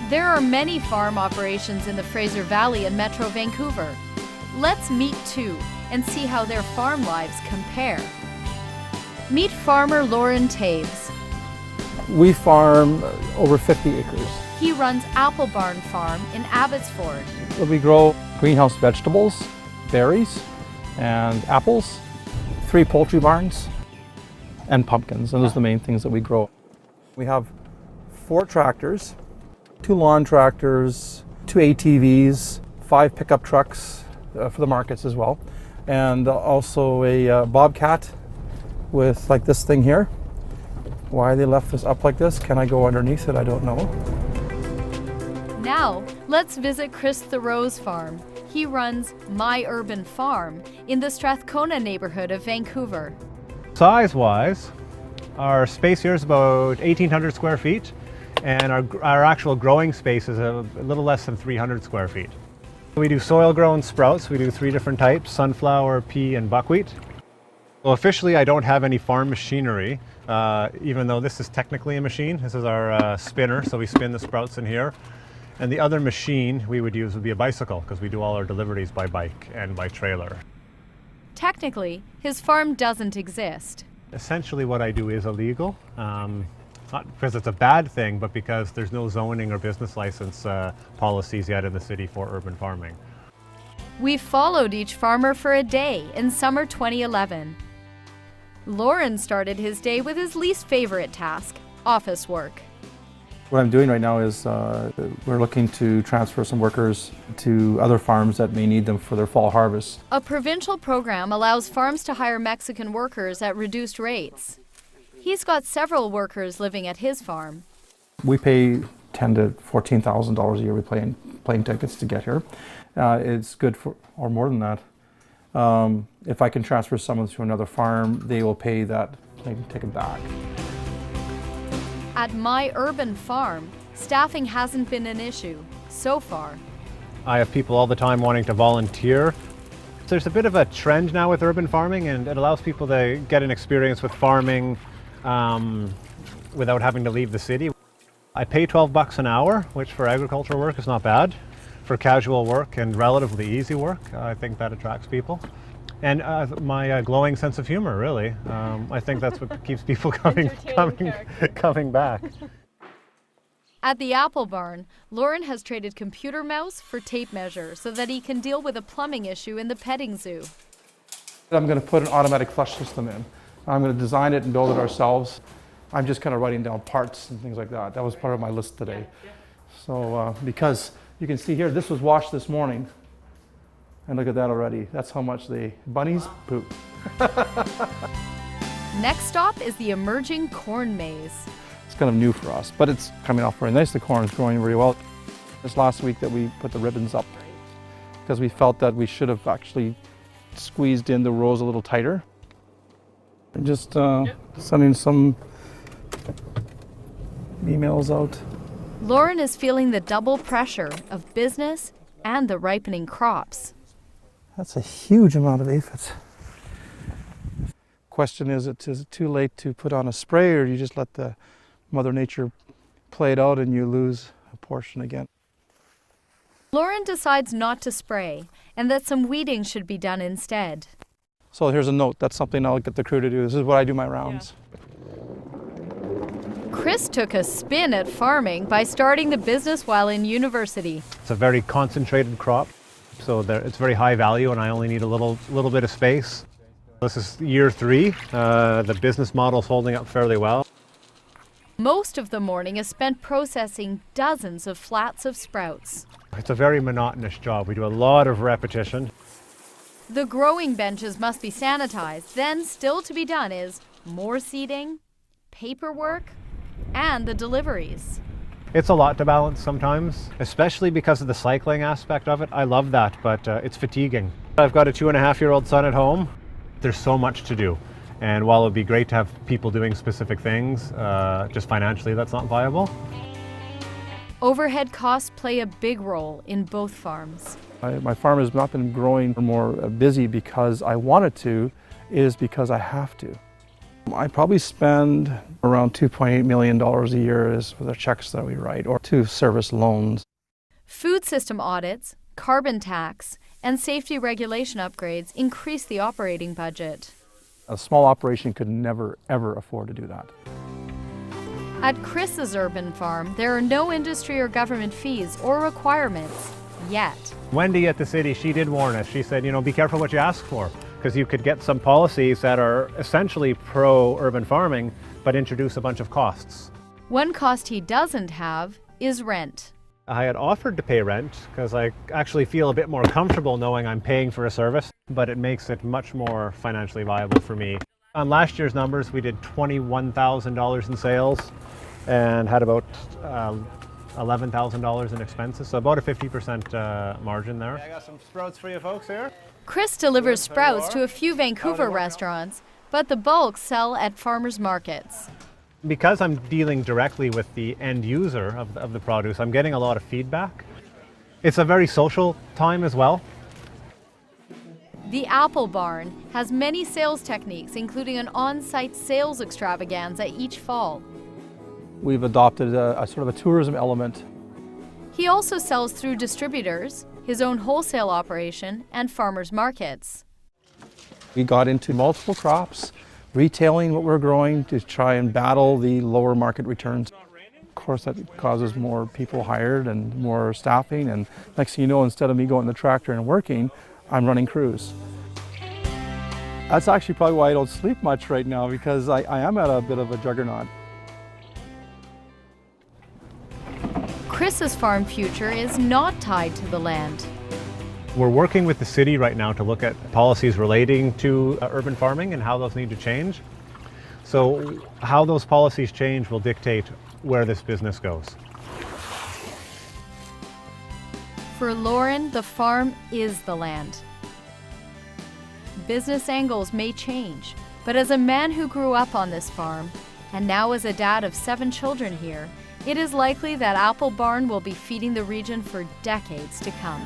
There are many farm operations in the Fraser Valley and Metro Vancouver. Let's meet two and see how their farm lives compare. Meet farmer Lauren Taves. We farm over 50 acres. He runs Apple Barn Farm in Abbotsford. We grow greenhouse vegetables, berries, and apples, 3 poultry barns, and pumpkins, and those are the main things that we grow. We have 4 tractors, 2 lawn tractors, 2 ATVs, 5 pickup trucks for the markets as well, and also a bobcat with like this thing here. Why they left this up like this? Can I go underneath it? I don't know. Now, let's visit Chris Thoreau's farm. He runs My Urban Farm in the Strathcona neighborhood of Vancouver. Size-wise, our space here is about 1,800 square feet, and our actual growing space is a little less than 300 square feet. We do soil-grown sprouts. We do 3 different types: sunflower, pea, and buckwheat. Well, officially, I don't have any farm machinery, even though this is technically a machine. This is our spinner, so we spin the sprouts in here. And the other machine we would use would be a bicycle, because we do all our deliveries by bike and by trailer. Technically, his farm doesn't exist. Essentially what I do is illegal, not because it's a bad thing, but because there's no zoning or business license policies yet in the city for urban farming. We followed each farmer for a day in summer 2011. Lauren started his day with his least favorite task, office work. What I'm doing right now is we're looking to transfer some workers to other farms that may need them for their fall harvest. A provincial program allows farms to hire Mexican workers at reduced rates. He's got several workers living at his farm. We pay $10,000 to $14,000 a year with plane tickets to get here. It's good for, or more than that. If I can transfer someone to another farm, they will pay that plane ticket back. At My Urban Farm, staffing hasn't been an issue so far. I have people all the time wanting to volunteer. There's a bit of a trend now with urban farming, and it allows people to get an experience with farming without having to leave the city. I pay $12 an hour, which for agricultural work is not bad. For casual work and relatively easy work, I think that attracts people. And my glowing sense of humor, really. I think that's what keeps people coming back. At the Apple Barn, Lauren has traded computer mouse for tape measure so that he can deal with a plumbing issue in the petting zoo. I'm going to put an automatic flush system in. I'm going to design it and build it ourselves. I'm just kind of writing down parts and things like that. That was part of my list today. So because you can see here, this was washed this morning. And look at that already. That's how much the bunnies poop. Next stop is the emerging corn maze. It's kind of new for us, but it's coming off very nice. The corn is growing very well. This last week that we put the ribbons up because we felt that we should have actually squeezed in the rows a little tighter. And just sending some emails out. Lauren is feeling the double pressure of business and the ripening crops. That's a huge amount of aphids. Question is it too late to put on a spray, or you just let the Mother Nature play it out and you lose a portion again? Lauren decides not to spray and that some weeding should be done instead. So here's a note. That's something I'll get the crew to do. This is what I do my rounds. Chris took a spin at farming by starting the business while in university. It's a very concentrated crop, so it's very high value, and I only need a little bit of space. This is year 3. The business model is holding up fairly well. Most of the morning is spent processing dozens of flats of sprouts. It's a very monotonous job. We do a lot of repetition. The growing benches must be sanitized. Then still to be done is more seeding, paperwork, and the deliveries. It's a lot to balance sometimes, especially because of the cycling aspect of it. I love that, but it's fatiguing. I've got a 2.5-year-old son at home. There's so much to do. And while it would be great to have people doing specific things, just financially that's not viable. Overhead costs play a big role in both farms. My farm has not been growing more busy because I wanted to, it is because I have to. I probably spend around $2.8 million a year is for the checks that we write or to service loans. Food system audits, carbon tax, and safety regulation upgrades increase the operating budget. A small operation could never, ever afford to do that. At Chris's urban farm, there are no industry or government fees or requirements yet. Wendy at the city, she did warn us. She said, be careful what you ask for, because you could get some policies that are essentially pro-urban farming, but introduce a bunch of costs. One cost he doesn't have is rent. I had offered to pay rent because I actually feel a bit more comfortable knowing I'm paying for a service, but it makes it much more financially viable for me. On last year's numbers, we did $21,000 in sales and had about $11,000 in expenses, so about a 50% margin there. I got some sprouts for you folks here. Chris delivers sprouts to a few Vancouver restaurants, but the bulk sell at farmers markets. Because I'm dealing directly with the end user of the produce, I'm getting a lot of feedback. It's a very social time as well. The Apple Barn has many sales techniques, including an on-site sales extravaganza each fall. We've adopted a sort of a tourism element. He also sells through distributors, his own wholesale operation, and farmers markets. We got into multiple crops, retailing what we're growing to try and battle the lower market returns. Of course, that causes more people hired and more staffing, and next thing you know, instead of me going in the tractor and working, I'm running crews. That's actually probably why I don't sleep much right now, because I am at a bit of a juggernaut. Chris's farm future is not tied to the land. We're working with the city right now to look at policies relating to urban farming and how those need to change. So how those policies change will dictate where this business goes. For Lauren, the farm is the land. Business angles may change, but as a man who grew up on this farm, and now as a dad of 7 children here, it is likely that Apple Barn will be feeding the region for decades to come.